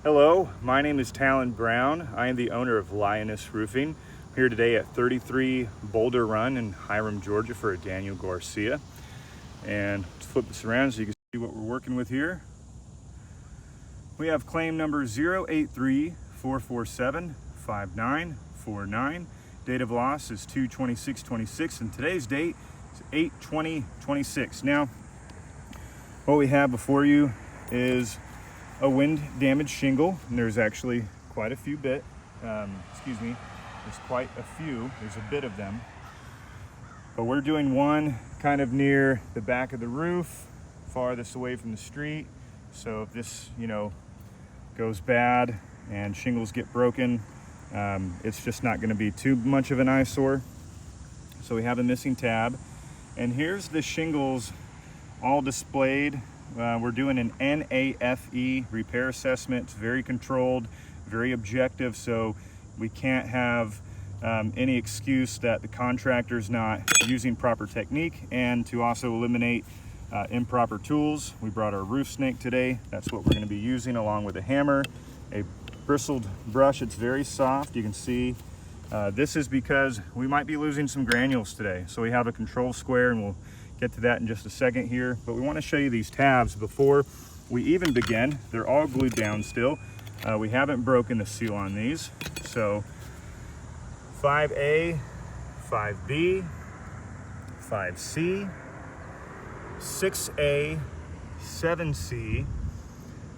Hello, my name is Talon Brown. I am the owner of Lioness Roofing. I'm here today at 33 Boulder Run in Hiram, Georgia for a Daniel Garcia. And let's flip this around so you can see what we're working with here. We have claim number 083-447-5949. Date of loss is 2/26/26 and today's date is 8/20/26. Now, what we have before you is a wind damaged shingle, and there's actually quite a few there's quite a few, there's a bit of them. But we're doing one kind of near the back of the roof, farthest away from the street. So if this, goes bad and shingles get broken, it's just not gonna be too much of an eyesore. So we have a missing tab. And here's the shingles all displayed. We're doing an NAFE repair assessment. It's very controlled, very objective, so we can't have any excuse that the contractor's not using proper technique, and to also eliminate improper tools. We brought our roof snake today. That's what we're going to be using, along with a hammer, a bristled brush. It's very soft. You can see this is because we might be losing some granules today. So we have a control square, and we'll get to that in just a second here. But we want to show you these tabs before we even begin. They're all glued down still. We haven't broken the seal on these. So 5A, 5B, 5C, 6A, 7C,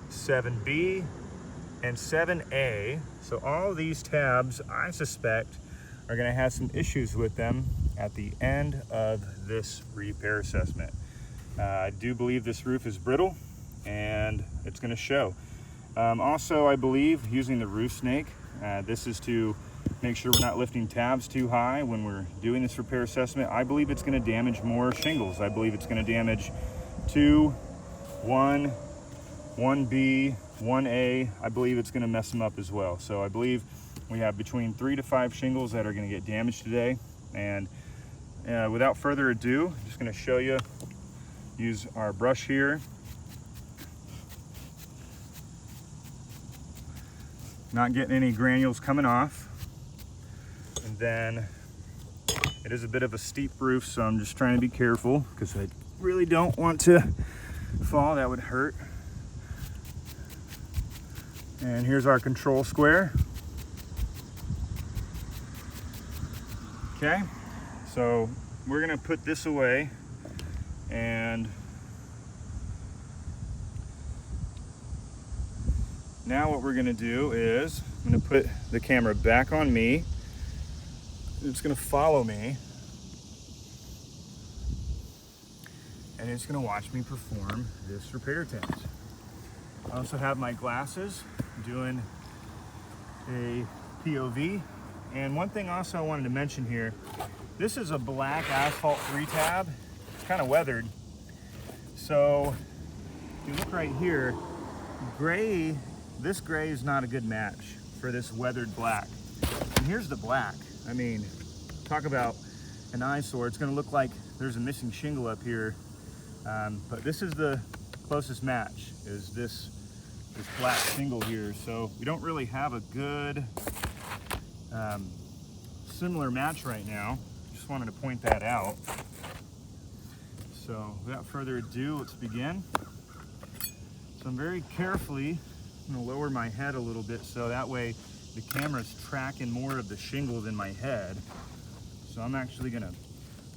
7B, and 7A. So all these tabs, I suspect, are going to have some issues with them at the end of this repair assessment. I do believe this roof is brittle, and it's going to show. Also, I believe using the roof snake, this is to make sure we're not lifting tabs too high when we're doing this repair assessment. I believe it's going to damage more shingles. I believe it's going to damage 2, 1, 1B, 1A. I believe it's going to mess them up as well. So I believe we have between 3 to 5 shingles that are going to get damaged today. And without further ado, I'm just going to show you, use our brush here. Not getting any granules coming off. And then it is a bit of a steep roof, so I'm just trying to be careful because I really don't want to fall. That would hurt. And here's our control square. Okay, so we're gonna put this away, and now what we're gonna do is I'm gonna put the camera back on me. It's gonna follow me, and it's gonna watch me perform this repair test. I also have my glasses doing a POV. And one thing also I wanted to mention here, this is a black Asphalt 3 tab. It's kind of weathered. So if you look right here, gray, this gray is not a good match for this weathered black. And here's the black. I mean, talk about an eyesore. It's gonna look like there's a missing shingle up here. But this is the closest match, is this black shingle here. So we don't really have a good similar match right now. Just wanted to point that out. So without further ado, let's begin. So I'm very carefully going to lower my head a little bit so that way the camera's tracking more of the shingle than my head. So I'm actually going to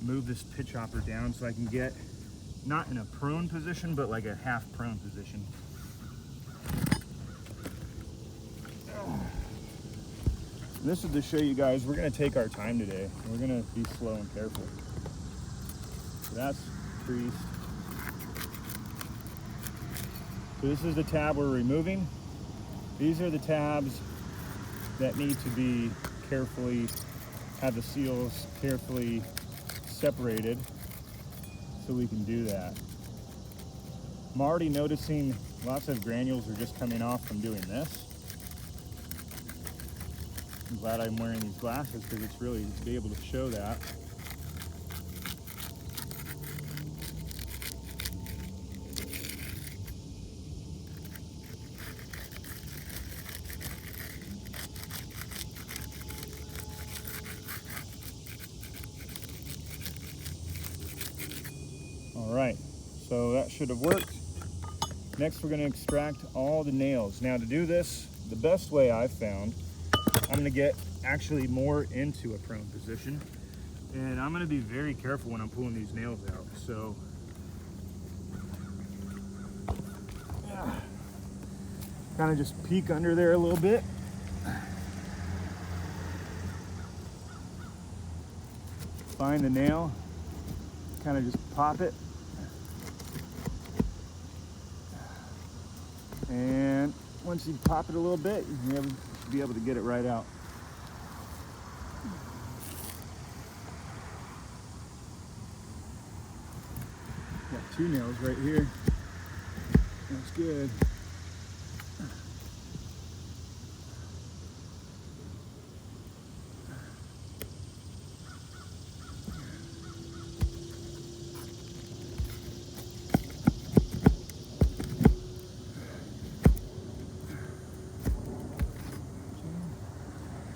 move this pitch hopper down so I can get not in a prone position, but like a half prone position. This is to show you guys, we're gonna take our time today. We're gonna be slow and careful. So that's creased. So this is the tab we're removing. These are the tabs that need to be carefully, have the seals carefully separated so we can do that. I'm already noticing lots of granules are just coming off from doing this. I'm glad I'm wearing these glasses because it's really to be able to show that. should have worked. Next, we're going to extract all the nails. Now, to do this, the best way I've found, I'm going to get actually more into a prone position, and I'm going to be very careful when I'm pulling these nails out. So, kind of just peek under there a little bit. Find the nail, kind of just pop it. And once you pop it a little bit, you should be able to get it right out. Got 2 nails right here. That's good.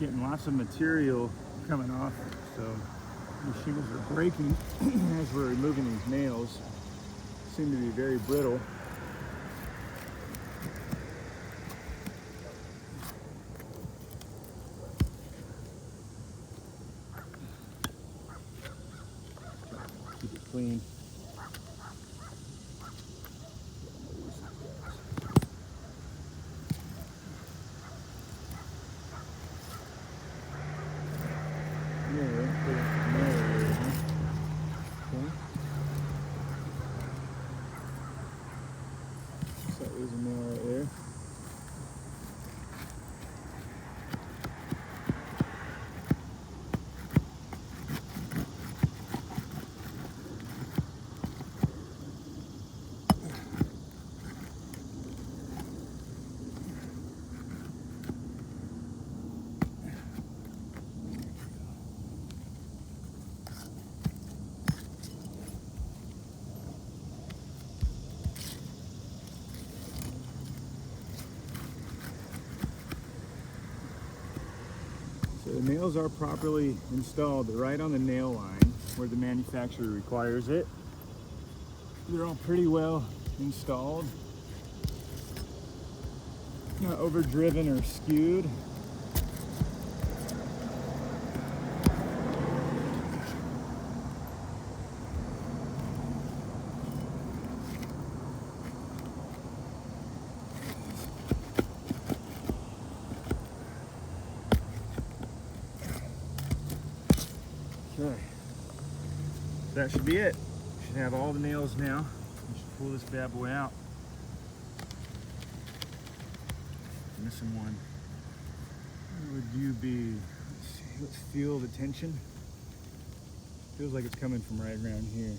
Getting lots of material coming off, so the shingles are breaking as we're removing these nails. Seem to be very brittle. Keep it clean. There's a nail right there. So the nails are properly installed. They're right on the nail line where the manufacturer requires it. They're all pretty well installed. Not overdriven or skewed. Okay, that should be it. Should have all the nails now. We should pull this bad boy out. Missing one. Where would you be? Let's see. Let's feel the tension. Feels like it's coming from right around here.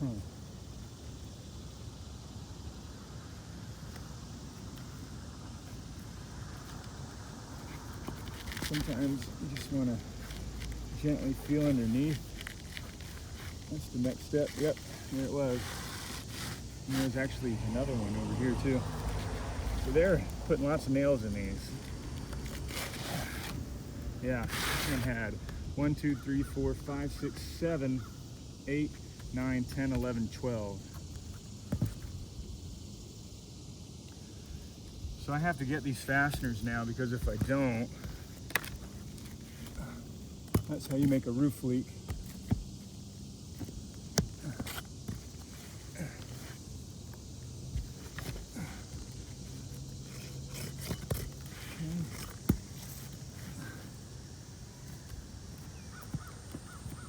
Huh. Sometimes you just want to gently feel underneath. That's the next step. Yep, there it was. And there's actually another one over here too. So they're putting lots of nails in these. Yeah, this one had 1, 2, 3, 4, 5, 6, 7, 8, 9, 10, 11, 12. So I have to get these fasteners now, because if I don't, that's how you make a roof leak.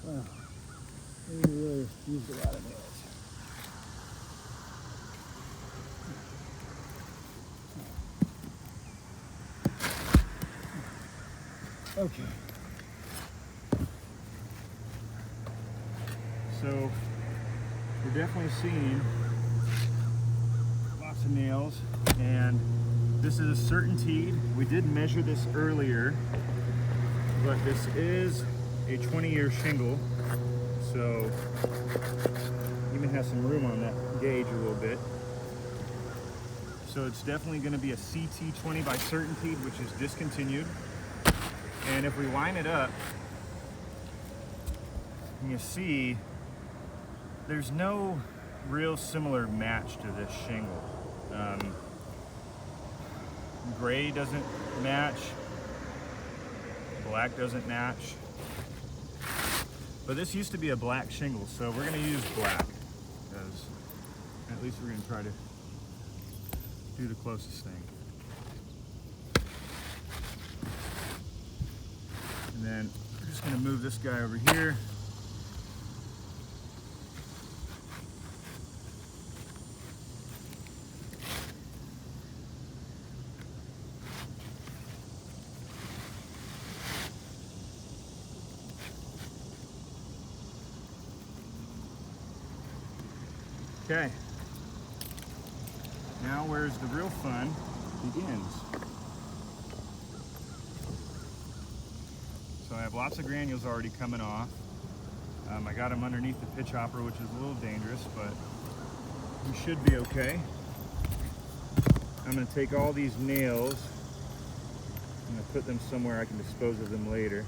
Wow, we really used a lot of nails. Okay. So we're definitely seeing lots of nails, and this is a certainty. We did measure this earlier, but this is a 20-year shingle, so even has some room on that gauge a little bit. So it's definitely going to be a CT20 by Certainty, which is discontinued. And if we line it up, you see there's no real similar match to this shingle. Gray doesn't match, black doesn't match, but this used to be a black shingle, so we're going to use black, because at least we're going to try to do the closest thing. And then we're just going to move this guy over here. Okay, now where's the real fun begins. So I have lots of granules already coming off. I got them underneath the pitch hopper, which is a little dangerous, but we should be okay. I'm going to take all these nails, I'm going to put them somewhere I can dispose of them later,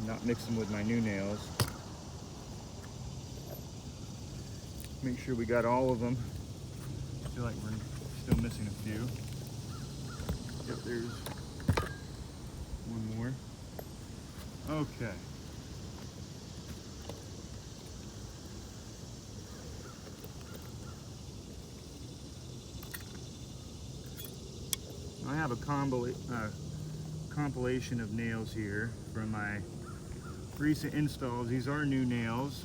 not mix them with my new nails. Make sure we got all of them. I feel like we're still missing a few. Yep, there's one more. Okay. I have a compilation of nails here from my recent installs. These are new nails.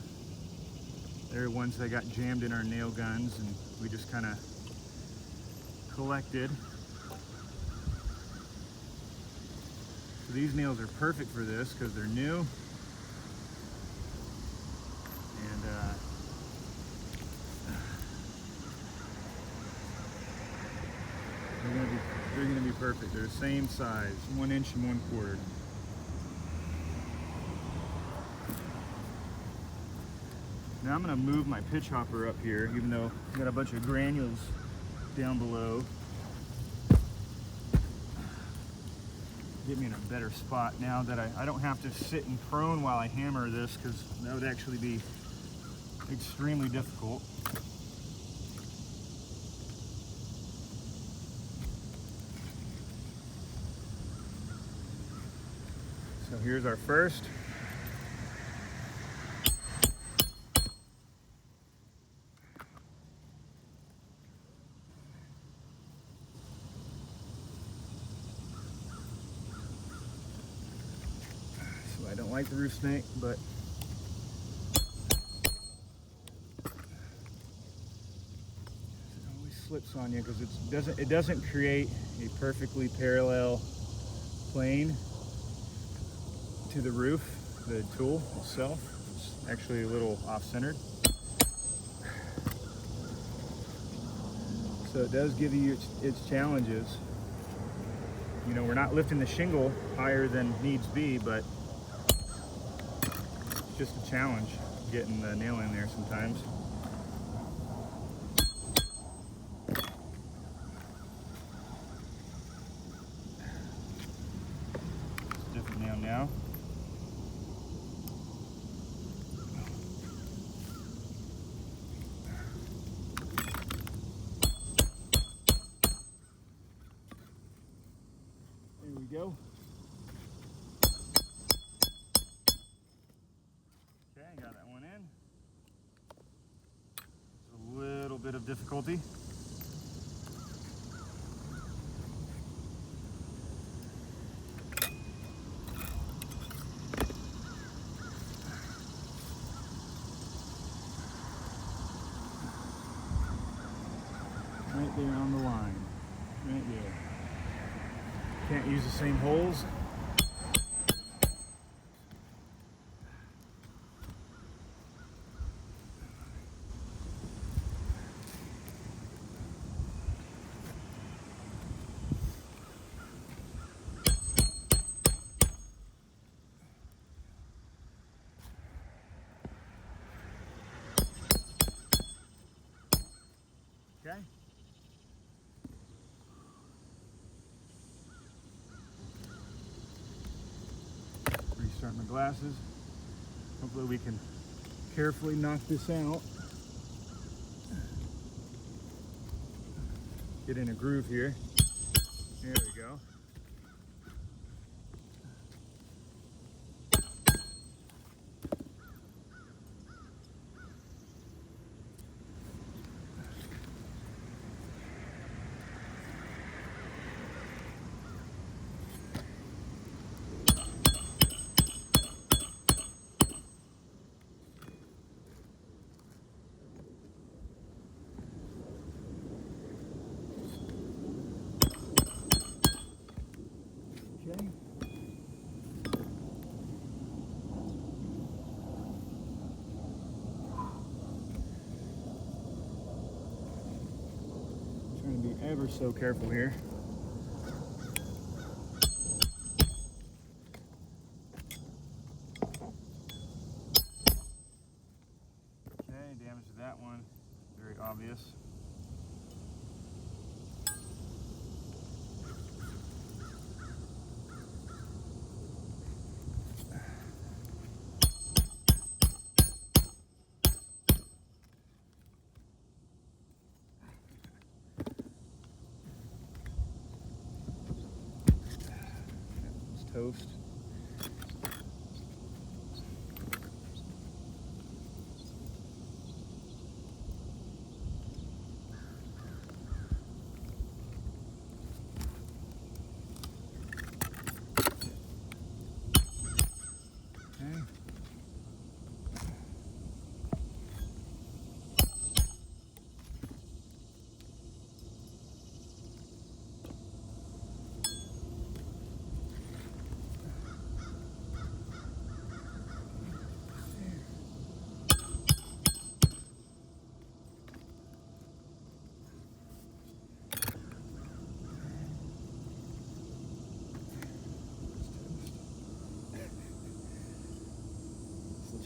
They're ones that got jammed in our nail guns and we just kind of collected. So these nails are perfect for this because they're new. And they're gonna be perfect. They're the same size, 1 inch and 1/4. Now I'm going to move my pitch hopper up here, even though I've got a bunch of granules down below. Get me in a better spot now that I don't have to sit and prone while I hammer this, because that would actually be extremely difficult. So here's our first. I don't like the roof snake, but it always slips on you because it doesn't create a perfectly parallel plane to the roof. The tool itself is actually a little off-centered, so it does give you its challenges. You know, we're not lifting the shingle higher than needs be, but just a challenge getting the nail in there sometimes. It's a different nail now. There we go. Got that one in. It's a little bit of difficulty. Right there on the line. Right there. Can't use the same holes. Okay. Start my glasses. Hopefully we can carefully knock this out. Get in a groove here. There we go. Okay. Trying to be ever so careful here. Okay, damage to that one, very obvious. Toast. Okay.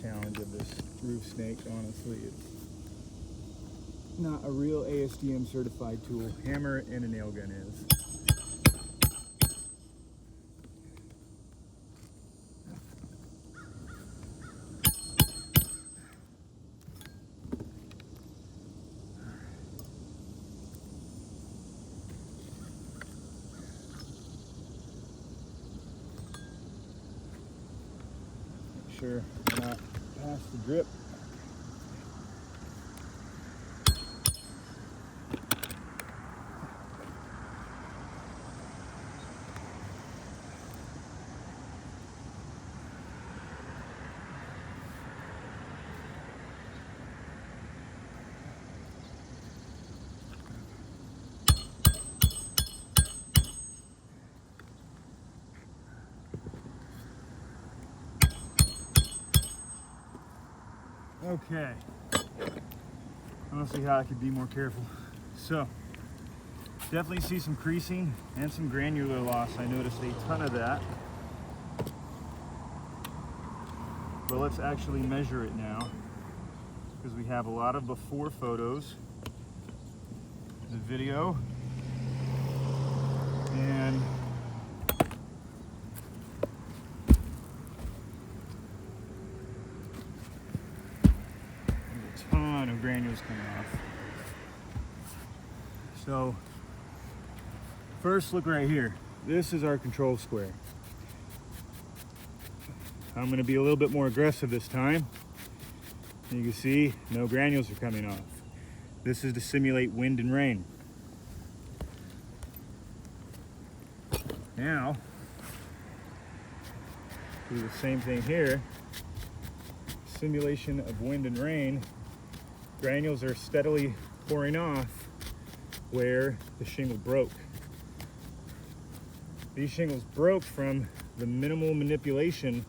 Challenge of this roof snake, honestly. It's not a real ASTM certified tool. Hammer and a nail gun is. Make sure we're not past the drip. Okay, I don't see how I could be more careful. So, definitely see some creasing and some granular loss. I noticed a ton of that. But let's actually measure it now, because we have a lot of before photos, the video, and of granules coming off. So first, look right here. This is our control square. I'm going to be a little bit more aggressive this time. You can see no granules are coming off. This is to simulate wind and rain. Now do the same thing here. Simulation of wind and rain. Granules are steadily pouring off where the shingle broke. These shingles broke from the minimal manipulation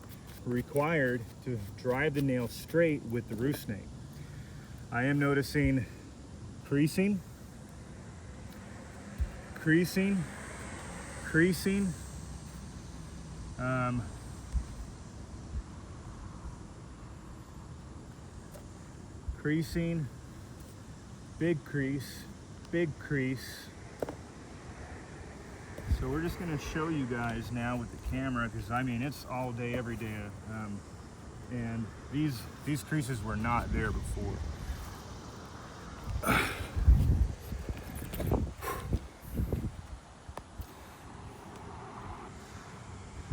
required to drive the nail straight with the roof snake. I am noticing creasing, creasing, creasing, creasing, big crease, big crease. So So we're just going to show you guys now with the camera, because I mean it's all day every day, and these creases were not there before.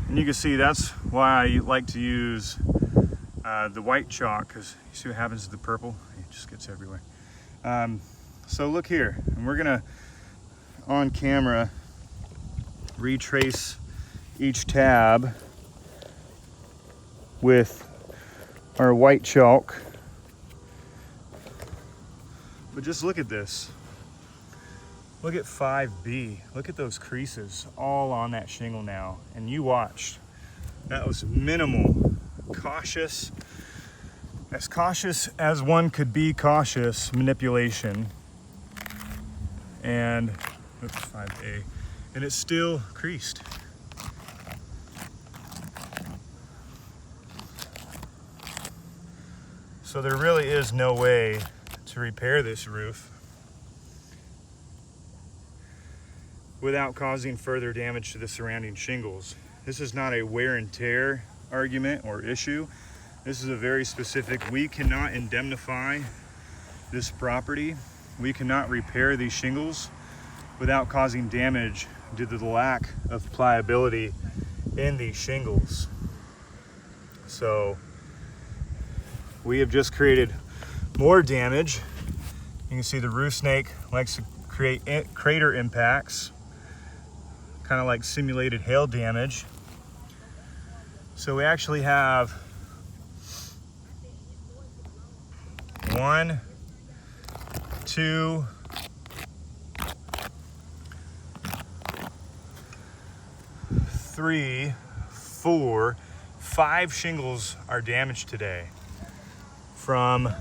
And you can see that's why I like to use the white chalk, because you see what happens to the purple? It just gets everywhere. So look here, and we're gonna, on camera, retrace each tab with our white chalk. But just look at this. Look at 5B. Look at those creases all on that shingle now. And you watched. That was minimal, cautious as one could be cautious manipulation. And, oops, 5A. And it's still creased. So there really is no way to repair this roof without causing further damage to the surrounding shingles. This is not a wear and tear argument or issue. This is a very specific, we cannot indemnify this property. We cannot repair these shingles without causing damage due to the lack of pliability in these shingles. So we have just created more damage. You can see the roof snake likes to create crater impacts, kind of like simulated hail damage. So we actually have 1, 2, 3, 4, 5 shingles are damaged today from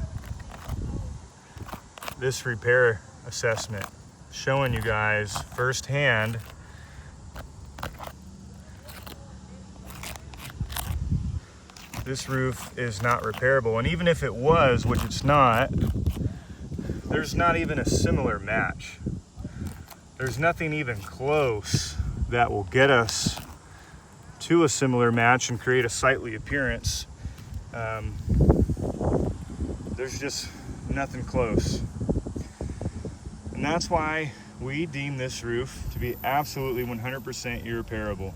this repair assessment, showing you guys firsthand this roof is not repairable. And even if it was, which it's not, there's not even a similar match. There's nothing even close that will get us to a similar match and create a sightly appearance. There's just nothing close. And that's why we deem this roof to be absolutely 100% irreparable.